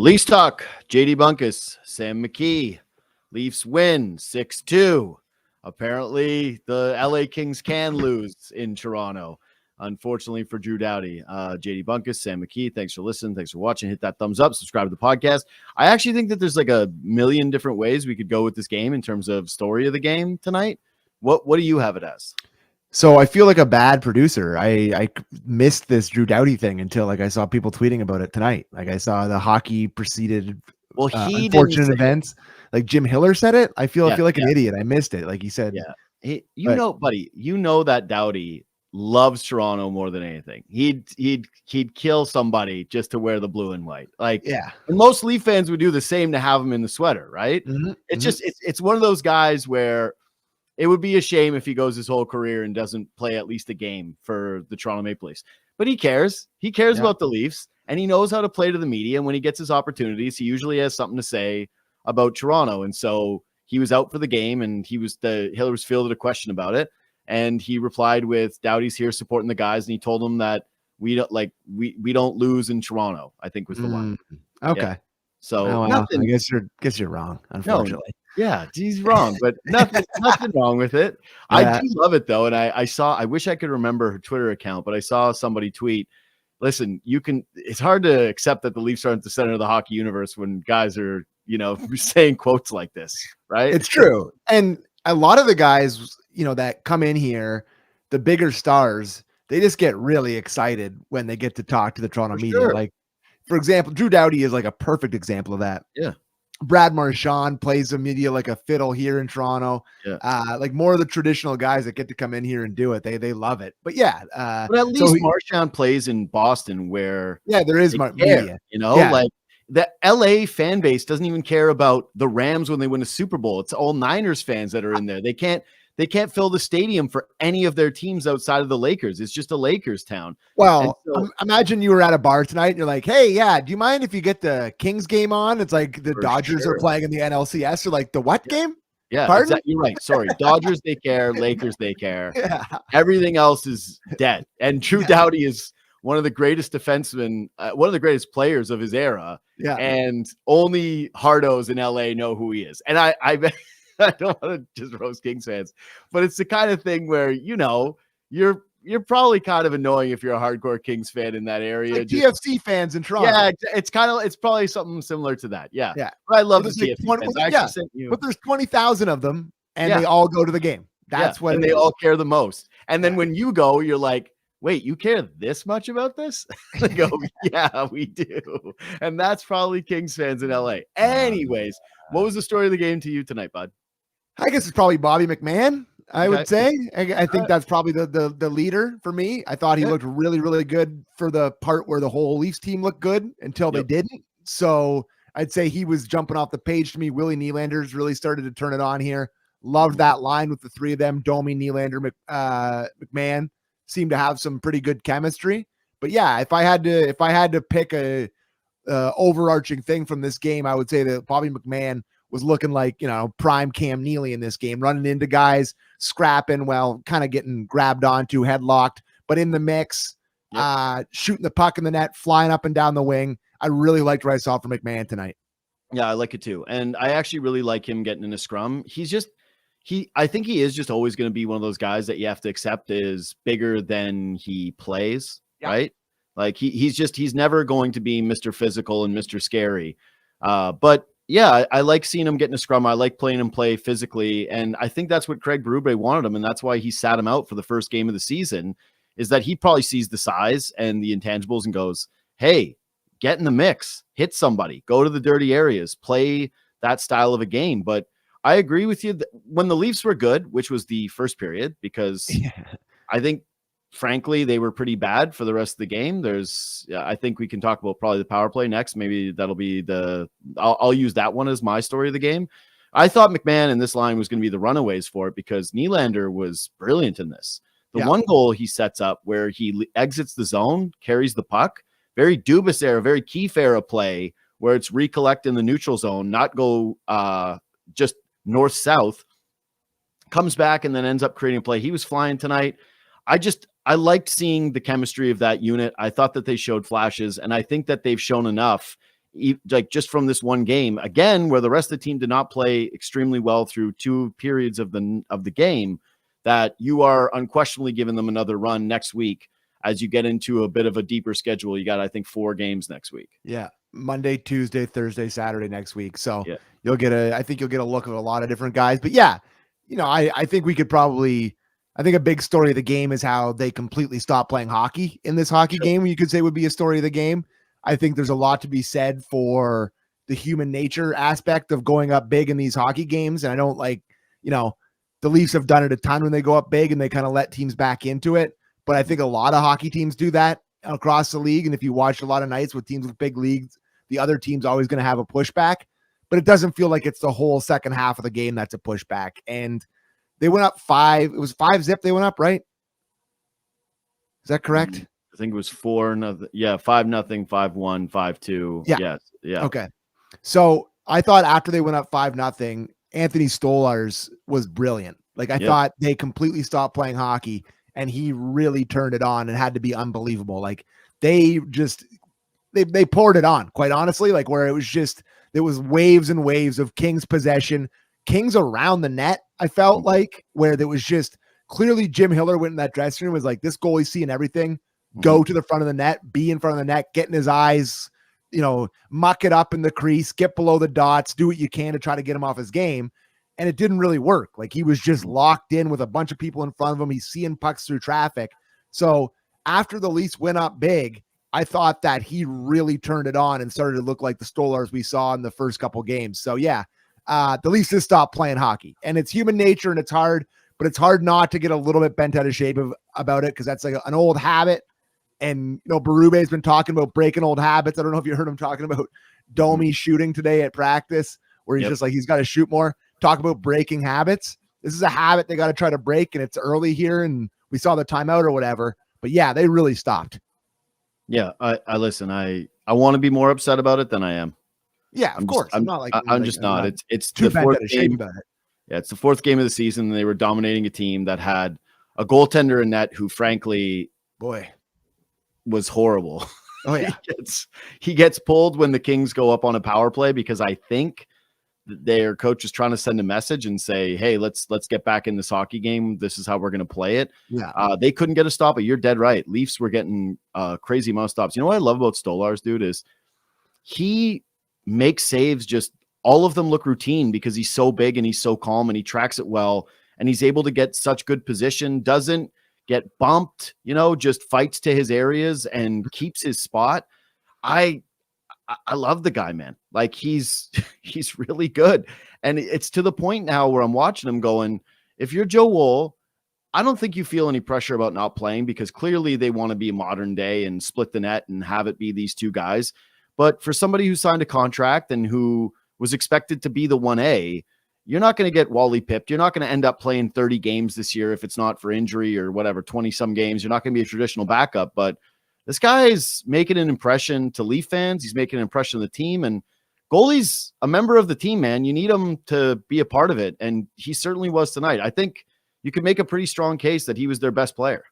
Leafs talk. JD Bunkis, Sam McKee. Leafs win 6-2. Apparently, the LA Kings can lose in Toronto. Unfortunately for Drew Doughty. JD Bunkis, Sam McKee, thanks for listening. Thanks for watching. Hit that thumbs up. Subscribe to the podcast. I actually think that there's like a million different ways we could go with this game in terms of story of the game tonight. What do you have it as? So I feel like a bad producer. I missed this Drew Doughty thing until I saw people tweeting about it tonight. I saw the hockey preceded unfortunate events. Like Jim Hiller said it. I feel like an idiot. I missed it. Like he said, buddy, that Doughty loves Toronto more than anything. He'd kill somebody just to wear the blue and white. And most Leaf fans would do the same to have him in the sweater, right? Mm-hmm. It's just it's one of those guys where it would be a shame if he goes his whole career and doesn't play at least a game for the Toronto Maple Leafs. But he cares. He cares about the Leafs, and he knows how to play to the media. And when he gets his opportunities, he usually has something to say about Toronto. And so he was out for the game, and Hiller was fielded a question about it, and he replied with, "Doughty's here supporting the guys," and he told them that we don't lose in Toronto, I think was the line. Okay. Yeah. So I guess you're wrong, unfortunately. No. Yeah, he's wrong, but nothing wrong with it. Yeah. I do love it though. And I wish I could remember her Twitter account, but I saw somebody tweet, listen, it's hard to accept that the Leafs aren't the center of the hockey universe when guys are, saying quotes like this, right? It's true. And a lot of the guys, that come in here, the bigger stars, they just get really excited when they get to talk to the Toronto media. Sure. Like, for example, Drew Doughty is like a perfect example of that. Yeah. Brad Marchand plays the media like a fiddle here in Toronto. Yeah. Like more of the traditional guys that get to come in here and do it. They love it. But but at least Marchand plays in Boston where there is media. Like the LA fan base doesn't even care about the Rams when they win a Super Bowl. It's all Niners fans that are in there. They can't fill the stadium for any of their teams outside of the Lakers. It's just a Lakers town. Well, imagine you were at a bar tonight and you're like, hey, do you mind if you get the Kings game on? It's like the Dodgers are playing in the NLCS. You're like, the what game? Yeah, exactly. You're right. Sorry. Dodgers, they care. Lakers, they care. Yeah. Everything else is dead. And Drew Doughty is one of the greatest defensemen, one of the greatest players of his era. Yeah. And only hardos in LA know who he is. And I bet I don't want to just roast Kings fans, but it's the kind of thing where, you're probably kind of annoying if you're a hardcore Kings fan in that area. Like TFC fans in Toronto. Yeah, it's probably something similar to that. Yeah. Yeah. But I love the TFC fans. But there's 20,000 of them and they all go to the game. That's what they all care the most. And then when you go, you're like, wait, you care this much about this? They go, yeah, we do. And that's probably Kings fans in LA. Anyways, what was the story of the game to you tonight, bud? I guess it's probably Bobby McMann, I would say. I think that's probably the leader for me. I thought he looked really, really good for the part where the whole Leafs team looked good until they didn't. So I'd say he was jumping off the page to me. Willie Nylander's really started to turn it on here. Loved that line with the three of them. Domi, Nylander, McMann seemed to have some pretty good chemistry. But yeah, if I had to pick a overarching thing from this game, I would say that Bobby McMann was looking like, prime Cam Neely in this game, running into guys, scrapping, kind of getting grabbed onto, headlocked, but in the mix, shooting the puck in the net, flying up and down the wing. I really liked what I saw from McMann tonight. Yeah, I like it too. And I actually really like him getting in a scrum. I think he is just always going to be one of those guys that you have to accept is bigger than he plays, right? Like he's never going to be Mr. Physical and Mr. Scary. But yeah, I like seeing him get in a scrum. I like playing him play physically. And I think that's what Craig Berube wanted him. And that's why he sat him out for the first game of the season, is that he probably sees the size and the intangibles and goes, hey, get in the mix, hit somebody, go to the dirty areas, play that style of a game. But I agree with you that when the Leafs were good, which was the first period, because I think, frankly, they were pretty bad for the rest of the game. I think we can talk about probably the power play next. Maybe that'll be I'll use that one as my story of the game. I thought McMann in this line was going to be the runaways for it because Nylander was brilliant in this. The one goal he sets up where he exits the zone, carries the puck, very Dubas era, very Keefe era play where it's recollect in the neutral zone, not go just north-south, comes back and then ends up creating a play. He was flying tonight. I liked seeing the chemistry of that unit. I thought that they showed flashes, and I think that they've shown enough like just from this one game again, where the rest of the team did not play extremely well through 2 periods of the game, that you are unquestionably giving them another run next week as you get into a bit of a deeper schedule. You got, I think, 4 games next week. Yeah. Monday, Tuesday, Thursday, Saturday next week. So yeah. I think you'll get a look at a lot of different guys, but yeah, I think we could probably, I think a big story of the game is how they completely stopped playing hockey in this hockey game. You could say would be a story of the game. I think there's a lot to be said for the human nature aspect of going up big in these hockey games. And I don't the Leafs have done it a ton when they go up big and they kind of let teams back into it. But I think a lot of hockey teams do that across the league. And if you watch a lot of nights with teams with big leagues, the other team's always going to have a pushback, but it doesn't feel like it's the whole second half of the game that's a pushback. And they went up 5. It was 5-0 they went up, right? Is that correct? I think it was 4-0. Yeah, 5-0, 5-1, 5-2. Yeah. Yes. Yeah. Okay. So I thought after they went up 5-0, Anthony Stolarz was brilliant. Like I thought they completely stopped playing hockey and he really turned it on and had to be unbelievable. Like they poured it on, quite honestly, like where it was just, there was waves and waves of Kings possession, Kings around the net. I felt like where there was just clearly Jim Hiller went in that dressing room, was like, this goalie's seeing everything, go to the front of the net, be in front of the net, get in his eyes, muck it up in the crease, get below the dots, do what you can to try to get him off his game. And it didn't really work. Like he was just locked in with a bunch of people in front of him. He's seeing pucks through traffic. So after the Leafs went up big, I thought that he really turned it on and started to look like the Stolarz we saw in the first couple games. So yeah, the Leafs just stopped playing hockey, and it's human nature and it's hard, but it's hard not to get a little bit bent out of shape about it. Cause that's like an old habit. And Berube has been talking about breaking old habits. I don't know if you heard him talking about Domi shooting today at practice, where he's just like, he's got to shoot more. Talk about breaking habits. This is a habit they got to try to break, and it's early here, and we saw the timeout or whatever. But yeah, they really stopped. Yeah, I listen. I want to be more upset about it than I am. Yeah, of course. I'm not like I'm just not. It's too the 4th game about it. Yeah, it's the 4th game of the season. And they were dominating a team that had a goaltender in net who, frankly, was horrible. Oh yeah, he gets pulled when the Kings go up on a power play because I think their coach is trying to send a message and say, hey, let's get back in this hockey game. This is how we're going to play it. Yeah. They couldn't get a stop, but you're dead right. Leafs were getting crazy amount of stops. You know what I love about Stolarz, dude, is he makes saves. Just all of them look routine because he's so big and he's so calm and he tracks it well. And he's able to get such good position, doesn't get bumped, just fights to his areas and keeps his spot. I love the guy, man. Like he's really good. And it's to the point now where I'm watching him going, if you're Joe Woll, I don't think you feel any pressure about not playing because clearly they want to be modern day and split the net and have it be these 2 guys. But for somebody who signed a contract and who was expected to be the 1A, you're not going to get Wally pipped. You're not going to end up playing 30 games this year if it's not for injury or whatever, 20 some games. You're not going to be a traditional backup, but this guy is making an impression to Leaf fans. He's making an impression of the team, and goalie's a member of the team, man. You need him to be a part of it, and he certainly was tonight. I think you could make a pretty strong case that he was their best player.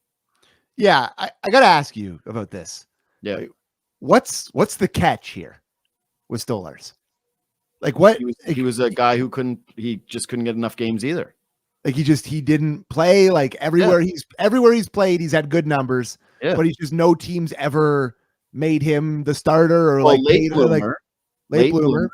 Yeah, I got to ask you about this. Yeah. What's the catch here with Stolarz? Like what? He was a guy who he just couldn't get enough games either. Like he didn't play like everywhere he's played. He's had good numbers, but he's just no teams ever made him the starter or late bloomer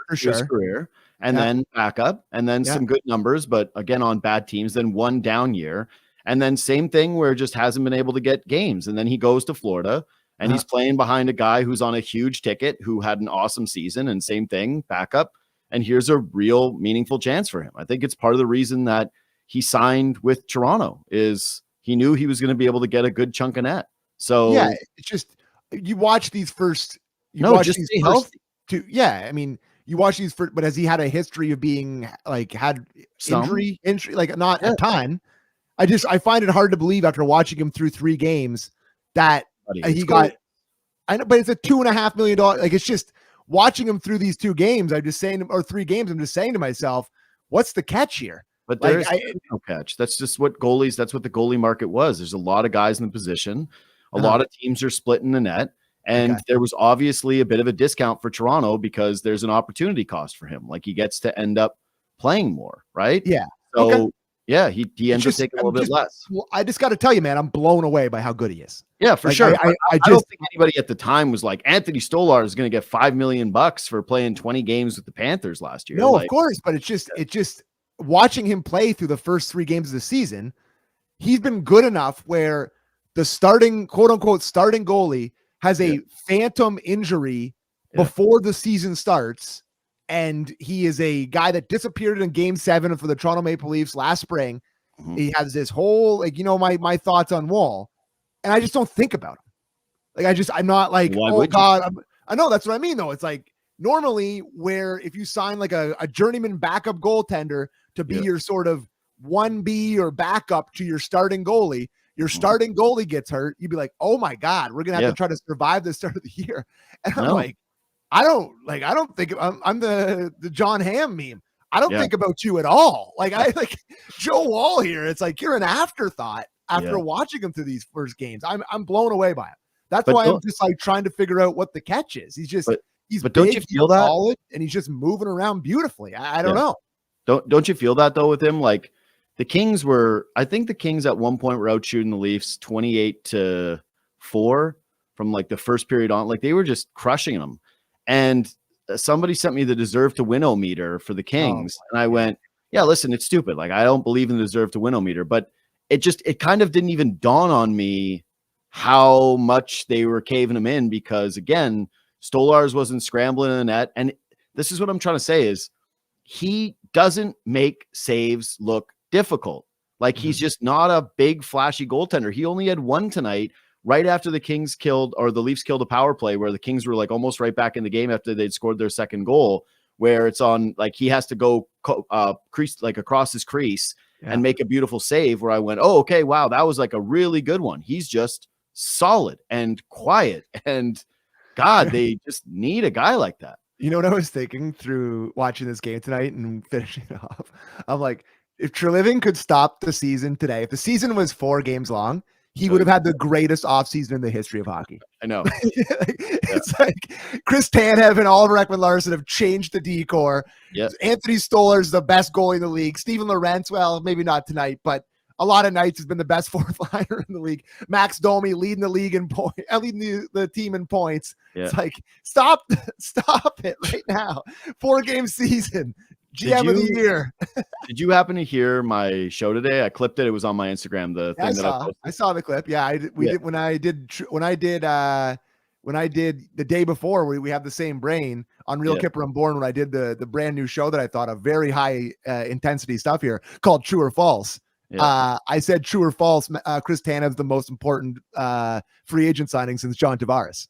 for sure. His career, and then backup, and then some good numbers, but again on bad teams. Then one down year, and then same thing where just hasn't been able to get games. And then he goes to Florida, and he's playing behind a guy who's on a huge ticket who had an awesome season, and same thing, backup. And here's a real meaningful chance for him. I think it's part of the reason that he signed with Toronto is he knew he was going to be able to get a good chunk of net. So yeah, it's just, you watch these first, you watch these first, but has he had a history of being like, had injury, like not a ton. I find it hard to believe after watching him through 3 games that he got, I know, but it's a $2.5 million. Like it's just watching him through these 2 games. I'm just saying, or 3 games. I'm just saying to myself, what's the catch here? But there's no catch. That's just what that's what the goalie market was. There's a lot of guys in the position. A lot of teams are splitting the net. And there was obviously a bit of a discount for Toronto because there's an opportunity cost for him. Like he gets to end up playing more, right? Yeah. So yeah, he ends up taking a little bit less. Well, I just got to tell you, man, I'm blown away by how good he is. Yeah, for sure. I don't think anybody at the time was like, Anthony Stolarz is going to get $5 million for playing 20 games with the Panthers last year. No, of course, but it's just watching him play through the first 3 games of the season. He's been good enough where the starting, quote unquote, starting goalie has a phantom injury before the season starts. And he is a guy that disappeared in Game 7 for the Toronto Maple Leafs last spring. Mm-hmm. He has this whole, like, my thoughts on Wall, and I just don't think about him. Like, I'm not like, oh God, I know that's what I mean though. It's like normally where if you sign like a journeyman backup goaltender to be your sort of 1B or backup to your starting goalie, your starting goalie gets hurt, you'd be like, oh my God, we're going to have to try to survive the start of the year. And I'm like, I don't think I'm the John Hamm meme. I don't think about you at all. Like Joe Wall here. It's like, you're an afterthought after watching him through these first games. I'm blown away by it. That's why I'm just like trying to figure out what the catch is. He's big, don't you feel that? Solid, and he's just moving around beautifully. I don't know. Don't you feel that though with him? Like I think the Kings at one point were out shooting the Leafs 28-4 from like the first period on. Like they were just crushing them. And somebody sent me the deserve to win-o-meter for the Kings. And I went, yeah, listen, it's stupid. Like, I don't believe in the deserve to win-o-meter, but it kind of didn't even dawn on me how much they were caving him in because, again, Stolarz wasn't scrambling in the net. And this is what I'm trying to say is he doesn't make saves look difficult. Like, he's just not a big, flashy goaltender. He only had one tonight right after the Kings killed, or the Leafs killed a power play where the Kings were like almost right back in the game after they'd scored their second goal, where it's on, like, he has to go crease, like across his crease and make a beautiful save where I went, oh, okay, wow, that was like a really good one. He's just solid and quiet, and God, they just need a guy like that. You know what I was thinking through watching this game tonight and finishing it off? I'm like, if Treliving could stop the season today, if the season was 4 games long, he would have had the greatest offseason in the history of hockey. I know. It's like Chris Tanev and Oliver Ekman-Larsson have changed the decor. Yep. Anthony Stolarz is the best goalie in the league. Steven Lorentz, well, maybe not tonight, but a lot of nights has been the best fourth liner in the league. Max Domi leading the league in points, leading the team in points. Yeah. It's like, stop it right now. 4-game season. GM of the year. Did you happen to hear my show today? I clipped it. It was on my Instagram. I saw the clip. Yeah, when I did the day before. We have the same brain on Real Kipper and Born. When I did the brand new show that I thought of very high intensity stuff here called True or False. Yeah. I said true or false. Chris Tanev's the most important free agent signing since John Tavares.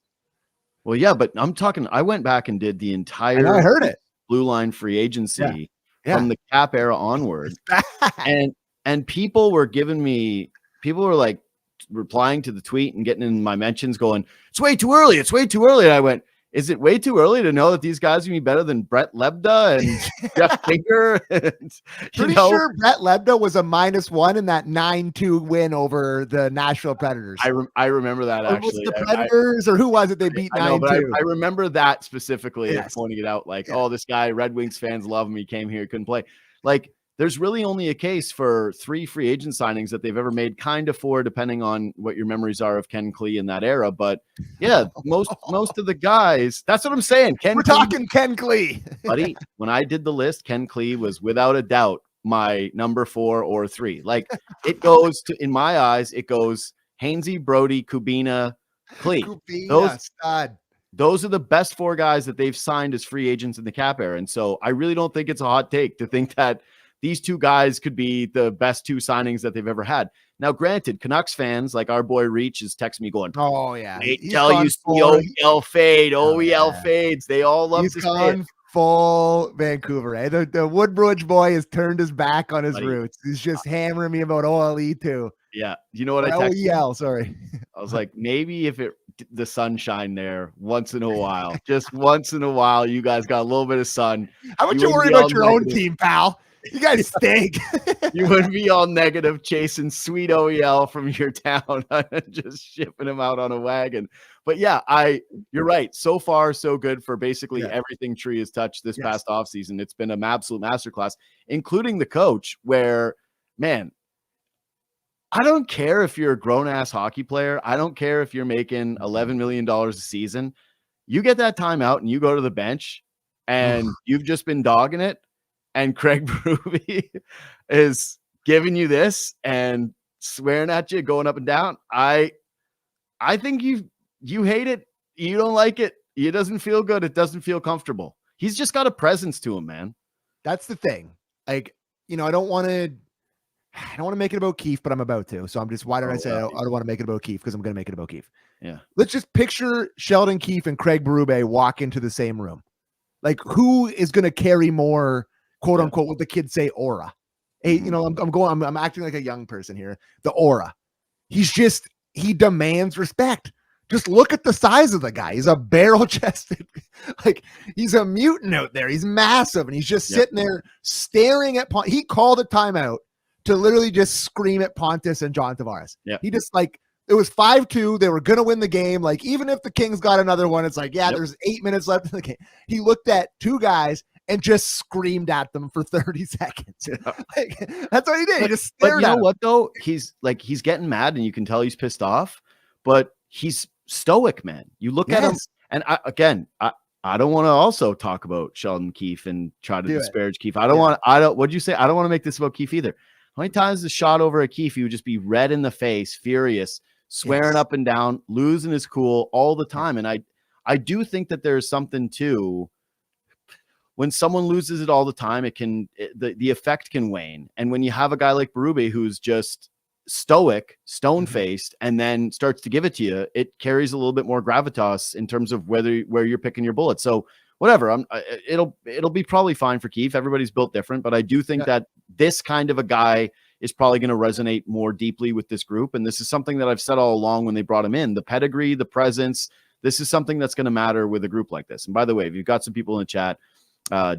Well, yeah, but I'm talking. I went back and did the entire. And I heard it. Blue line free agency from the cap era onward. And people were like replying to the tweet and getting in my mentions going, it's way too early. It's way too early. And I went, is it way too early to know that these guys are going to be better than Brett Lebda and Jeff Finger? Pretty sure Brett Lebda was a -1 in that 9-2 win over the Nashville Predators. I remember that actually. Was it the Predators or who was it they beat 9-2? I remember that specifically, pointing it out like, oh, this guy, Red Wings fans love him. He came here, couldn't play. Like, there's really only a case for 3 free agent signings that they've ever made, kind of 4, depending on what your memories are of Ken Klee in that era. But yeah, most of the guys, that's what I'm saying. We're talking Ken Klee. Buddy, when I did the list, Ken Klee was without a doubt my number 4 or 3. Like, it goes to, in my eyes, it goes Hainsey, Brody, Kubina, Klee. Those are the best 4 guys that they've signed as free agents in the cap era. And so I really don't think it's a hot take to think that these 2 guys could be the best 2 signings that they've ever had. Now, granted, Canucks fans like our boy Reach is texting me going, oh, yeah. Wait till you see OEL fade. OEL fades. They all love to say it. Full Vancouver. Eh? The Woodbridge boy has turned his back on his roots. He's just hammering me about OLE too. Yeah. You know what I texted? OEL, sorry. I was like, maybe if the sunshine there once in a while, just once in a while, you guys got a little bit of sun. How about you worry about your own team, pal? You guys stink. You wouldn't be all negative chasing sweet OEL from your town and just shipping him out on a wagon. But yeah, you're right. So far, so good for basically everything Tree has touched this past offseason. It's been an absolute masterclass, including the coach, where, man, I don't care if you're a grown-ass hockey player. I don't care if you're making $11 million a season. You get that timeout and you go to the bench and you've just been dogging it, and Craig Berube is giving you this and swearing at you, going up and down. I think you hate it. You don't like it. It doesn't feel good. It doesn't feel comfortable. He's just got a presence to him, man. That's the thing. Like, I don't want to make it about Keefe, but I'm about to. So I'm just, why did I say I don't want to make it about Keefe? Because I'm going to make it about Keefe. Yeah. Let's just picture Sheldon Keefe and Craig Berube walk into the same room. Like, who is going to carry more, quote unquote, what the kids say, aura? Hey, I'm acting like a young person here. The aura. He demands respect. Just look at the size of the guy. He's a barrel chested, like he's a mutant out there. He's massive, and he's just sitting there staring at He called a timeout to literally just scream at Pontus and John Tavares. Yeah. He just, like, it was 5-2. They were going to win the game. Like, even if the Kings got another one, it's like, there's 8 minutes left in the game. He looked at two guys and just screamed at them for 30 seconds. Like, that's what he did. He just stared but at you know what, though? He's getting mad, and you can tell he's pissed off, but he's stoic, man. You look at him, and I don't want to also talk about Sheldon Keefe and try to disparage Keefe. What'd you say? I don't want to make this about Keefe either. How many times the shot over at Keefe, he would just be red in the face, furious, swearing up and down, losing his cool all the time. And I do think that there's something to, when someone loses it all the time, the effect can wane. And when you have a guy like Berube who's just stoic, stone-faced, and then starts to give it to you, it carries a little bit more gravitas in terms of where you're picking your bullets. So whatever, it'll be probably fine for Keefe. Everybody's built different, but I do think that this kind of a guy is probably going to resonate more deeply with this group. And this is something that I've said all along when they brought him in: the pedigree, the presence. This is something that's going to matter with a group like this. And by the way, if you've got some people in the chat,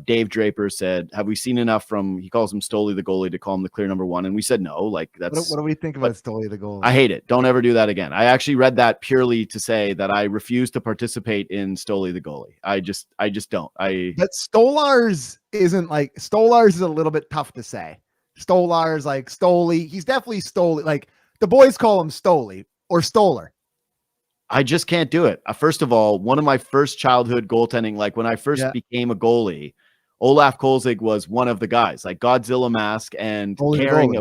Dave Draper said, have we seen enough from, he calls him Stolarz the goalie, to call him the clear number one? And we said no. Like, that's what do we think about Stolarz the goalie? I hate it. Don't ever do that again. I actually read that purely to say that I refuse to participate in Stolarz the goalie. I just don't. But Stolarz is a little bit tough to say. Stolarz, like Stoli, he's definitely Stoli. Like, the boys call him Stoli or Stolar. I just can't do it. First of all, one of my first childhood goaltending, like when I first became a goalie, Olaf Kolzig was one of the guys, like Godzilla mask and carrying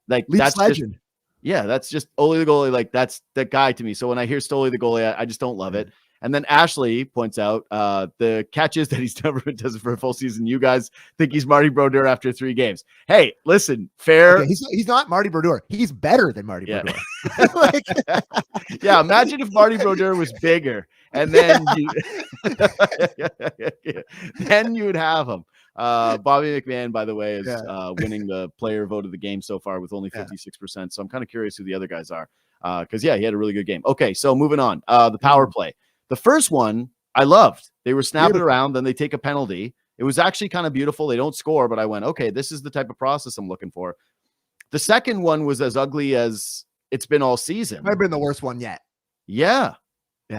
like Leafs that's legend. That's just Ole the goalie. Like, that's the guy to me. So when I hear Stolarz the goalie, I just don't love it. And then Ashley points out the catch is that he's never been tested for a full season. You guys think he's Marty Brodeur after 3 games. Hey, listen, fair. Okay, he's not Marty Brodeur. He's better than Marty Brodeur. Imagine if Marty Brodeur was bigger, and then then you would have him. Bobby McMann, by the way, is winning the player vote of the game so far with only 56%. So I'm kind of curious who the other guys are, because he had a really good game. Okay, so moving on. The power play. The first one I loved. They were snapping around, then they take a penalty. It was actually kind of beautiful. They don't score, but I went, okay, this is the type of process I'm looking for. The second one was as ugly as it's been all season. Might have been the worst one yet. Yeah.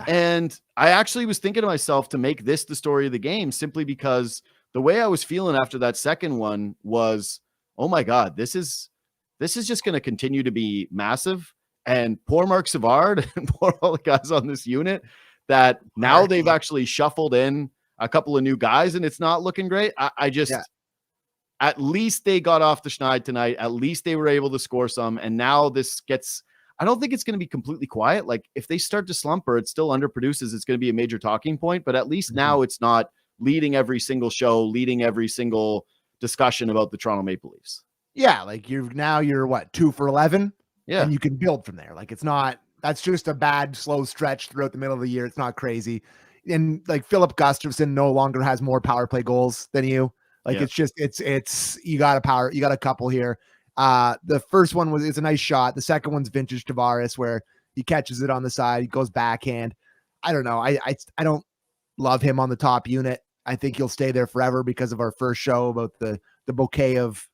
And I actually was thinking to myself to make this the story of the game, simply because the way I was feeling after that second one was, oh my God, this is just going to continue to be massive. And poor Mark Savard and poor all the guys on this unit that now they've actually shuffled in a couple of new guys, and it's not looking great. At least they got off the schneid tonight. At least they were able to score some. And now this gets, I don't think it's going to be completely quiet. Like, if they start to slump or it still underproduces, it's going to be a major talking point. But at least now it's not leading every single show, leading every single discussion about the Toronto Maple Leafs. Yeah. Like, you're what, 2 for 11? Yeah. And you can build from there. Like, it's not, that's just a bad, slow stretch throughout the middle of the year. It's not crazy. And like, Philip Gustafsson no longer has more power play goals than you. Like, it's just, it's, you got a couple here. The first one it's a nice shot. The second one's vintage Tavares, where he catches it on the side. He goes backhand. I don't know. I don't love him on the top unit. I think he'll stay there forever because of our first show about the the bouquet of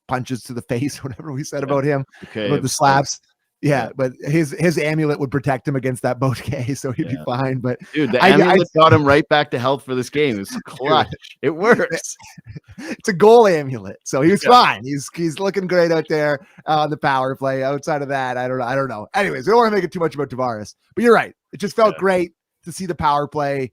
punches to the face, whatever we said about him, okay, about the slaps. Yeah, but his amulet would protect him against that bouquet, so he'd be fine. But dude, the amulet got him right back to health for this game. It's clutch. It works. It's a goal amulet, so he was fine. He's looking great out there on the power play. Outside of that, I don't know. Anyways, we don't want to make it too much about Tavares, but you're right. It just felt great to see the power play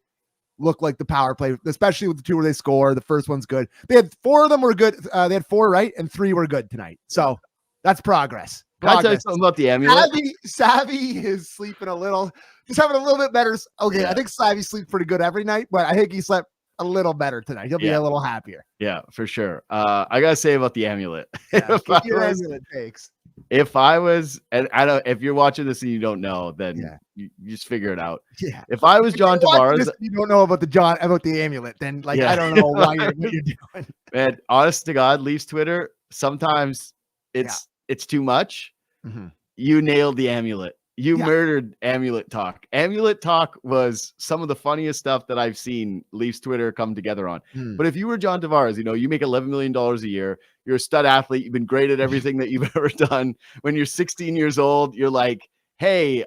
look like the power play, especially with the two where they score. The first one's good. They had 4 of them were good. They had 4 right, and 3 were good tonight. So that's progress. Can I tell you something about the amulet? Savvy is sleeping a little, just having a little bit better. Okay, I think Savvy sleeps pretty good every night, but I think he slept a little better tonight. He'll be a little happier. Yeah, for sure. I gotta say about the amulet. Amulet takes. If I was, and I don't, if you're watching this and you don't know, then you just figure it out. Yeah. If I was John Tavares, you don't know about the amulet, then what you're doing. Man, honest to God, Leafs Twitter, sometimes it's too much. Mm-hmm. You nailed the amulet. You murdered amulet talk. Amulet talk was some of the funniest stuff that I've seen Leafs Twitter come together on. But if you were John Tavares, you make $11 million a year. You're a stud athlete. You've been great at everything that you've ever done. When you're 16 years old, you're like, hey,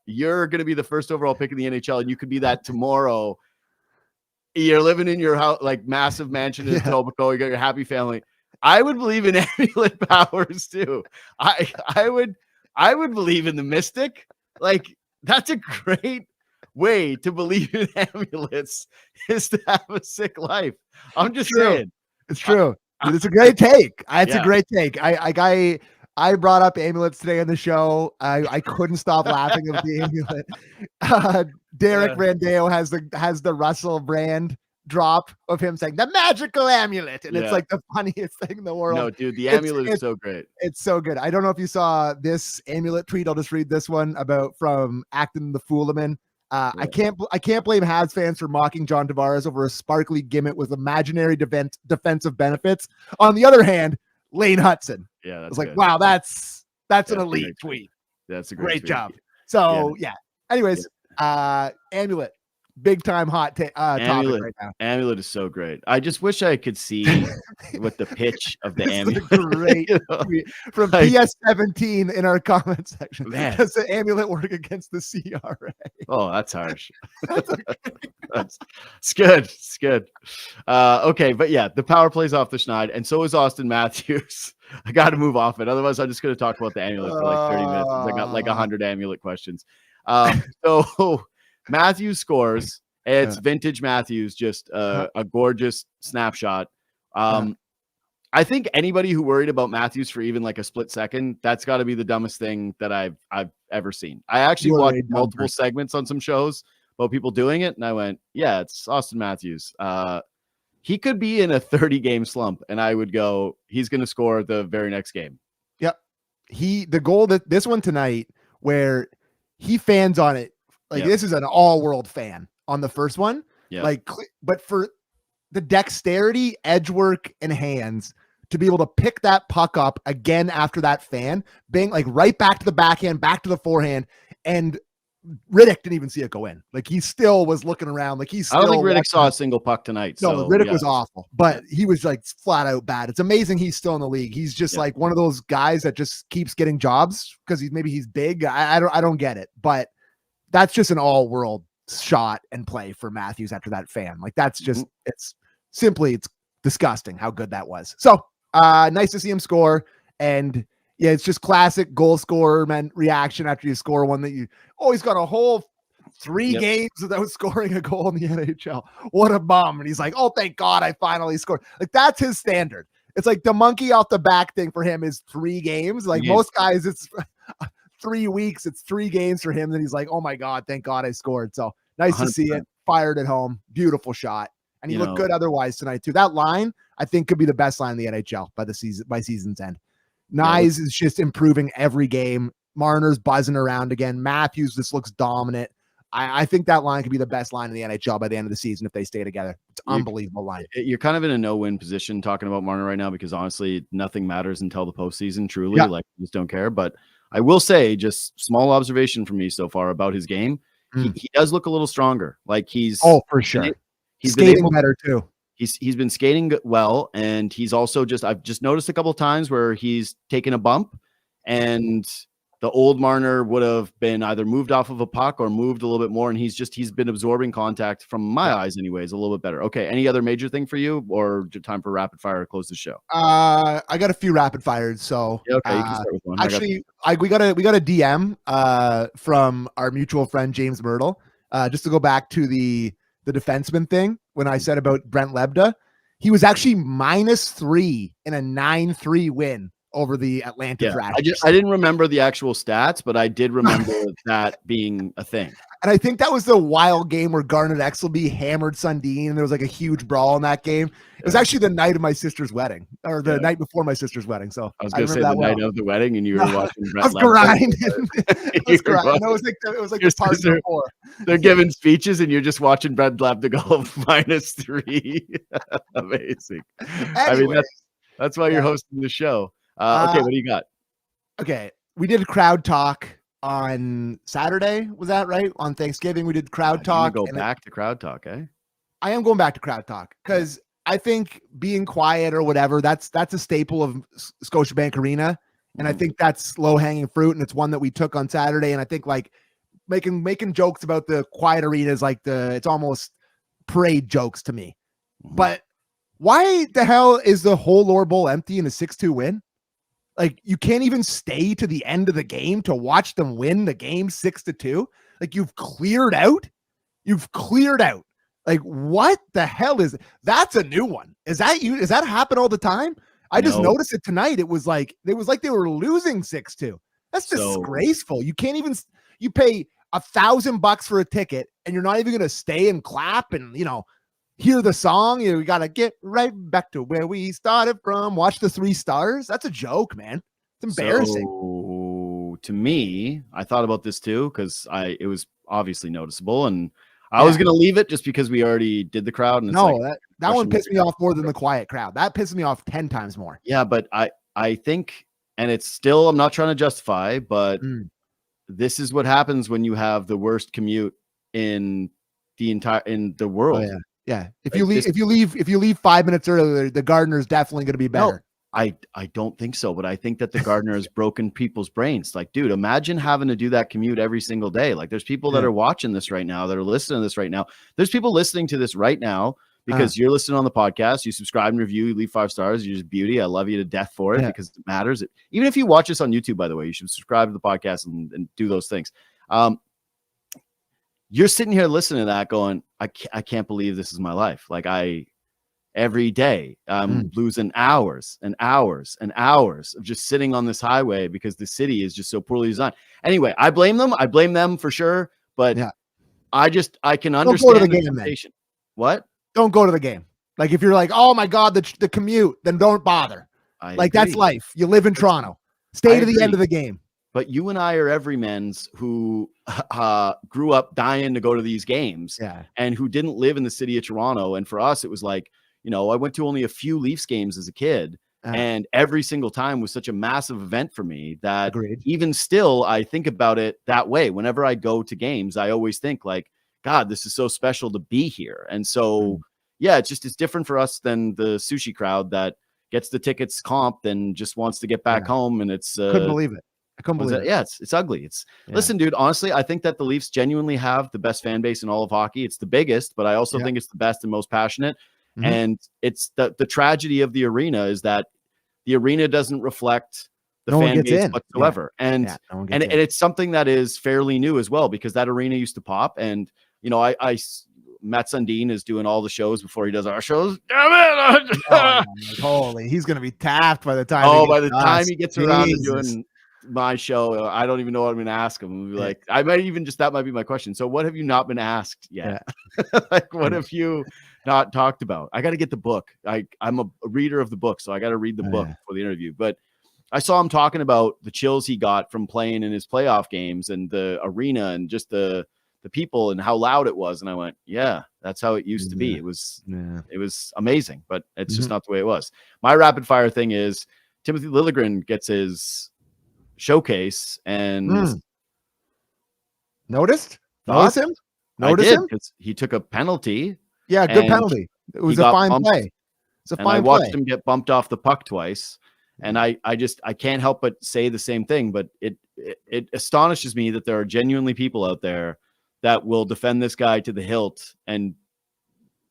you're going to be the first overall pick in the NHL, and you could be that tomorrow. You're living in your house, like massive mansion in Etobicoke. You got your happy family. I would believe in amulet powers too. I would believe in the mystic. Like, that's a great way to believe in amulets, is to have a sick life. I'm just saying. It's true. It's a great take. It's a great take. I brought up amulets today on the show. I couldn't stop laughing at the amulet. Derek Randeo has the Russell Brand drop of him saying the magical amulet, and it's like the funniest thing in the world. No, dude, the amulet is so great. It's so good. I don't know if you saw this amulet tweet. I'll just read this one from Acton the Foolaman. I can't blame Habs fans for mocking John Tavares over a sparkly gimmick with imaginary defensive benefits. On the other hand, Lane Hudson. Yeah, that's like, wow, that's an elite tweet. That's a great tweet. job. So anyways, amulet. Big time hot topic right now. Amulet is so great. I just wish I could see what the pitch of the amulet. Great tweet from PS17 in our comment section. Man. Does the amulet work against the CRA? Oh, that's harsh. It's good. It's good. Okay, but the power plays off the schneid, and so is Austin Matthews. I got to move off it. Otherwise, I'm just going to talk about the amulet for like 30 minutes. I got like 100 amulet questions. So Matthews scores. It's vintage Matthews, just a gorgeous snapshot. I think anybody who worried about Matthews for even like a split second, that's got to be the dumbest thing that I've ever seen. I actually watched multiple segments on some shows about people doing it, and I went, yeah, it's Austin Matthews. He could be in a 30-game slump, and I would go, he's going to score the very next game. Yep. The goal that this one tonight, where he fans on it, like this is an all-world fan on the first one. Yeah. Like, but for the dexterity, edge work, and hands to be able to pick that puck up again after that fan, bang, like right back to the backhand, back to the forehand, and Riddick didn't even see it go in. Like, he still was looking around. Like, I don't think Riddick saw a single puck tonight. No, Riddick was awful, but he was like flat out bad. It's amazing he's still in the league. He's just like one of those guys that just keeps getting jobs because he's big. I don't get it, but that's just an all-world shot and play for Matthews after that fan. Like, that's just it's disgusting how good that was. So nice to see him score, and it's just classic goal scorer reaction after you score one that you always got a whole 3 games without scoring a goal in the NHL. What a bum. And he's like, oh, thank God I finally scored. Like, that's his standard. It's like the monkey off the back thing for him is 3 games. Like most guys, it's 3 weeks. It's 3 games for him. Then he's like, oh my God, thank God I scored. So nice 100%. To see it. Fired at home. Beautiful shot. And he looked good otherwise tonight too. That line, I think, could be the best line in the NHL by season's end. Nyes is just improving every game. Marner's buzzing around again. Matthews just looks dominant. I think that line could be the best line in the NHL by the end of the season if they stay together. It's an unbelievable line. You're kind of in a no-win position talking about Marner right now because honestly, nothing matters until the postseason. Truly, like, you just don't care. But I will say, just small observation from me so far about his game. He does look a little stronger. Like, he's for sure. He's skating better too. He's been skating well, and he's also I've just noticed a couple of times where he's taken a bump, and the old Marner would have been either moved off of a puck or moved a little bit more, and he's been absorbing contact from my eyes anyways a little bit better. Okay, any other major thing for you, or time for rapid fire to close the show? I got a few rapid fires, so yeah, okay, you can start with one. Actually, we got a DM from our mutual friend James Myrtle. Just to go back to the defenseman thing, when I said about Brent Lebda, he was actually -3 in a 9-3 win over the Atlanta Thrashers. I didn't remember the actual stats, but I did remember that being a thing. And I think that was the wild game where Garnet Exelby hammered Sundin, and there was like a huge brawl in that game. It was actually the night of my sister's wedding, or the night before my sister's wedding. So I was going to say the night of the wedding, and you were watching. I was grinding. It was like the part before. They're giving speeches, and you're just watching Brent Lebda go -3. Amazing. Anyways, I mean, that's why you're hosting the show. Okay, what do you got? Okay, we did crowd talk on Saturday. Was that right? On Thanksgiving, we did crowd talk. Go back to crowd talk, eh? I am going back to crowd talk because I think being quiet or whatever, that's a staple of Scotiabank Arena. And I think that's low hanging fruit. And it's one that we took on Saturday. And I think like making jokes about the quiet arena is like it's almost parade jokes to me. But why the hell is the whole Lower Bowl empty in a 6-2 win? Like, you can't even stay to the end of the game to watch them win the game 6-2. Like, you've cleared out. Like, what the hell is it? That's a new one. Is that you? Does that happen all the time? I just noticed it tonight. It was like they were losing 6-2. That's disgraceful. You can't even, you pay $1,000 for a ticket and you're not even going to stay and clap and, hear the song. You got to get right back to where we started from. Watch the 3 stars. That's a joke, man. It's embarrassing. So, to me, I thought about this too, because it was obviously noticeable, and I was going to leave it just because we already did the crowd. And that one pissed me off more than the quiet crowd. That pissed me off 10 times more. Yeah, but I think, and it's still, I'm not trying to justify, but this is what happens when you have the worst commute in the world. Oh, yeah. Yeah. If you leave 5 minutes earlier, the Gardener is definitely going to be better. No, I don't think so, but I think that the Gardener has broken people's brains. Like, dude, imagine having to do that commute every single day. Like, there's people that are watching this right now, that are listening to this right now. There's people listening to this right now because you're listening on the podcast. You subscribe and review, you leave 5 stars. You're just beauty. I love you to death for it because it matters. Even if you watch us on YouTube, by the way, you should subscribe to the podcast and do those things. You're sitting here listening to that going, I can't believe this is my life. Like, every day I'm losing hours and hours and hours of just sitting on this highway because the city is just so poorly designed. Anyway, I blame them for sure. But I can understand the temptation. What? Don't go to the game. Like, if you're like, oh my God, the commute, then don't bother. That's life. You live in Toronto. Stay to the end of the game. But you and I are everymens who grew up dying to go to these games and who didn't live in the city of Toronto. And for us, it was like, I went to only a few Leafs games as a kid, and every single time was such a massive event for me that even still, I think about it that way. Whenever I go to games, I always think like, God, this is so special to be here. And so, it's different for us than the sushi crowd that gets the tickets comped and just wants to get back home. And it's couldn't believe it. I couldn't believe it. Yeah, it's ugly. Listen, dude, honestly, I think that the Leafs genuinely have the best fan base in all of hockey. It's the biggest, but I also think it's the best and most passionate. And it's the tragedy of the arena is that the arena doesn't reflect the fan base whatsoever. And it's something that is fairly new as well, because that arena used to pop. And, Matt Sundin is doing all the shows before he does our shows. Damn it! Holy, he's going to be tapped by the time. Time he gets around to doing my show, I don't even know what I'm going to ask him. Be like, I might even that might be my question. So what have you not been asked yet? Like, what have you not talked about? I got to get the book. I'm a reader of the book, so I got to read the book for the interview. But I saw him talking about the chills he got from playing in his playoff games and the arena and just the people and how loud it was. And I went, yeah, that's how it used to be. It was amazing, but it's just not the way it was. My rapid fire thing is Timothy Liljegren gets his showcase and noticed him? Notice him? Because he took a penalty. Yeah, good penalty. It was a fine bumped, play. It's a and I fine watched play. him get bumped off the puck twice. And I can't help but say the same thing, but it astonishes me that there are genuinely people out there that will defend this guy to the hilt and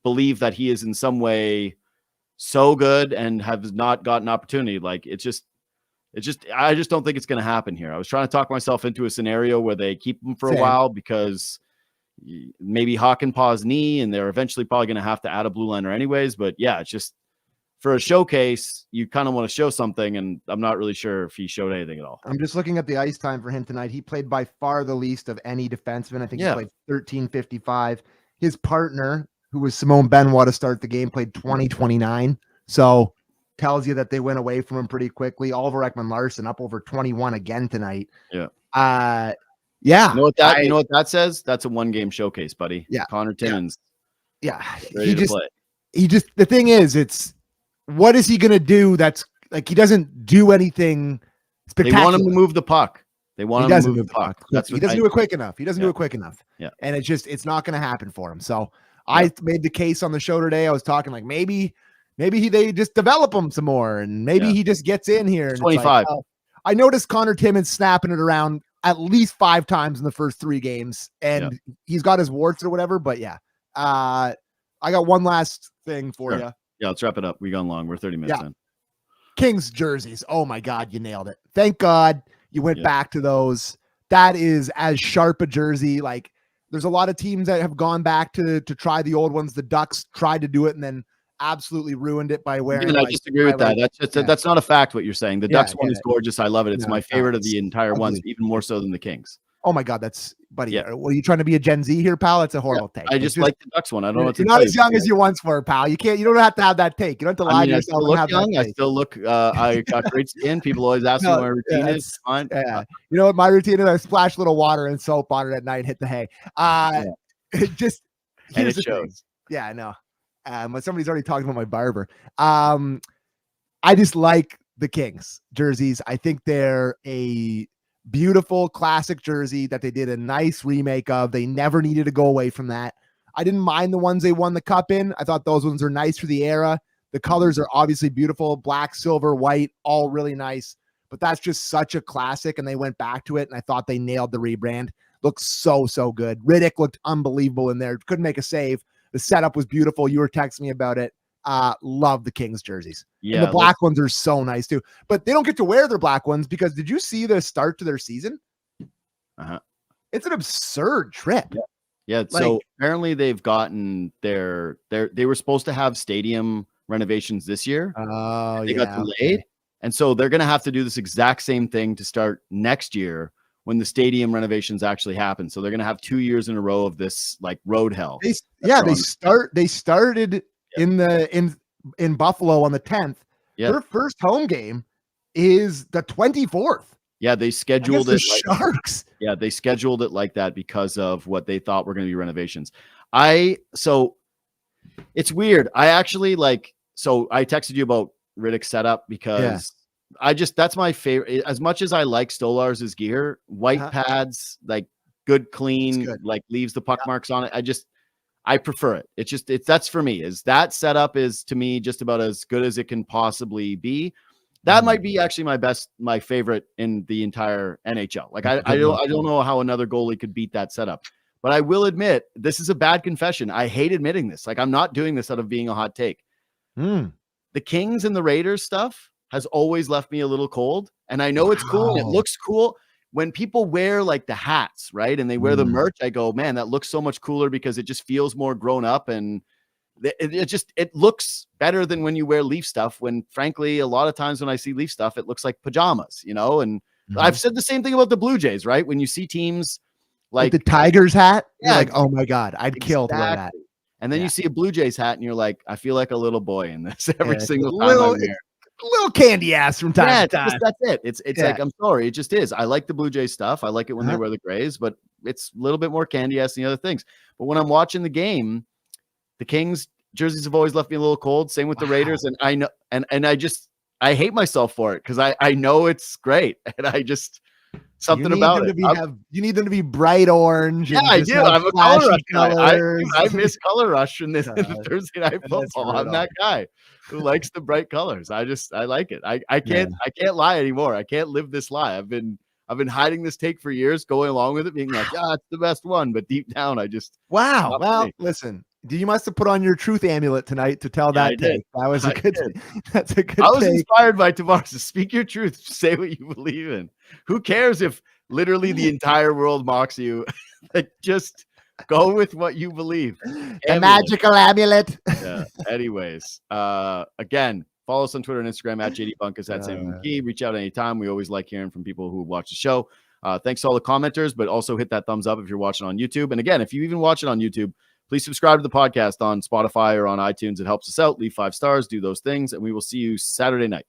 believe that he is in some way so good and has not gotten opportunity. Like I just don't think it's going to happen here. I was trying to talk myself into a scenario where they keep him for a while because maybe Hakanpää's knee, and they're eventually probably going to have to add a blue liner anyways. But yeah, it's just for a showcase, you kind of want to show something, and I'm not really sure if he showed anything at all. I'm just looking at the ice time for him tonight. He played by far the least of any defenseman. I think he played 13:55. His partner, who was Simone Benoit to start the game, played 20:29. So tells you that they went away from him pretty quickly. Oliver Ekman-Larsson up over 21 again tonight. Yeah. Yeah. You know what that says? That's a one-game showcase, buddy. Yeah. Connor Timmins. Yeah. Ready to play. The thing is, what is he going to do? That's like, he doesn't do anything spectacular. They want him to move the puck. He doesn't do it quick enough. He doesn't do it quick enough. Yeah. And it's not going to happen for him. So I made the case on the show today. I was talking like, maybe they just develop him some more, and maybe he just gets in here. And 25. I noticed Connor Timmins snapping it around at least 5 times in the first 3 games, and he's got his warts or whatever. But I got one last thing for you. Yeah, let's wrap it up. We gone long. We're 30 minutes in. Kings jerseys. Oh my God, you nailed it. Thank God you went back to those. That is as sharp a jersey. Like, there's a lot of teams that have gone back to try the old ones. The Ducks tried to do it and then absolutely ruined it by wearing. I disagree with that. That's not a fact what you're saying. The Ducks one is gorgeous. I love it. It's my favorite of the entire ones, even more so than the Kings. Oh my God, that's buddy. Yeah. Are you trying to be a Gen Z here, pal? It's a horrible take. I just like the Ducks one. I don't know what to You're not as young as you once were, pal. You don't have to have that take. You don't have to lie to yourself. I still look I got great skin. People always ask me what my routine is. Fine. Yeah. You know what my routine is? I splash a little water and soap on it at night and hit the hay. Just and it shows. Yeah, I know. But somebody's already talking about my barber. I just like the Kings jerseys. I think they're a beautiful classic jersey that they did a nice remake of. They never needed to go away from that. I didn't mind the ones they won the cup in. I thought those ones are nice for the era. The colors are obviously beautiful. Black, silver, white, all really nice. But that's just such a classic, and they went back to it, and I thought they nailed the rebrand. Looked so good. Riddick looked unbelievable in there. Couldn't make a save. The setup was beautiful. You were texting me about it. Love the Kings jerseys. Yeah, and the black ones are so nice too. But they don't get to wear their black ones because did you see the start to their season? It's an absurd trip. Yeah. So apparently they've gotten they were supposed to have stadium renovations this year. They got delayed. And so they're going to have to do this exact same thing to start next year when the stadium renovations actually happen. So they're going to have 2 years in a row of this like road hell. They started in Buffalo on the 10th. Their first home game is the 24th. Yeah, they scheduled it. Sharks. Yeah, they scheduled it like that because of what they thought were going to be renovations. So it's weird. I actually I texted you about Riddick's setup because that's my favorite. As much as I like Stolarz's gear, white pads, like good, clean, like leaves the puck marks on it. I prefer it. That's for me. Is that setup is to me just about as good as it can possibly be. That might be actually my favorite in the entire NHL. Like I don't know how another goalie could beat that setup. But I will admit, this is a bad confession. I hate admitting this. Like, I'm not doing this out of being a hot take. The Kings and the Raiders stuff has always left me a little cold. And I know it's cool and it looks cool. When people wear like the hats, right? And they wear the merch, I go, man, that looks so much cooler because it just feels more grown up. And it looks better than when you wear Leaf stuff. When frankly, a lot of times when I see Leaf stuff, it looks like pajamas, you know? And I've said the same thing about the Blue Jays, right? When you see teams like the Tigers hat, you're like, oh my God, I'd kill to wear that. And then you see a Blue Jays hat and you're like, I feel like a little boy in this every single time I'm here. A little candy ass from time to time. That's it. It's like, I'm sorry, it just is. I like the Blue Jays stuff. I like it when they wear the grays, but it's a little bit more candy ass than the other things. But when I'm watching the game, the Kings jerseys have always left me a little cold. Same with the Raiders. And I know, and I hate myself for it because I know it's great. And something about it. You need them to be bright orange. Yeah, I do. I'm a color rush guy. I miss color rush in the Thursday night football. I'm that guy who likes the bright colors. I like it. I can't lie anymore. I can't live this lie. I've been hiding this take for years, going along with it, being like, yeah, it's the best one. But deep down, I just Well, listen, you must have put on your truth amulet tonight to tell that take. That was a good. That's a good. I was inspired by Tavares. Speak your truth. Say what you believe in. Who cares if literally the entire world mocks you? Like, just go with what you believe. The magical amulet. Yeah. Anyways, again, follow us on Twitter and Instagram at JD Bunkis at Sam McKee. Reach out anytime. We always like hearing from people who watch the show. Thanks to all the commenters, but also hit that thumbs up if you're watching on YouTube. And again, if you even watch it on YouTube, please subscribe to the podcast on Spotify or on iTunes. It helps us out. Leave 5 stars, do those things, and we will see you Saturday night.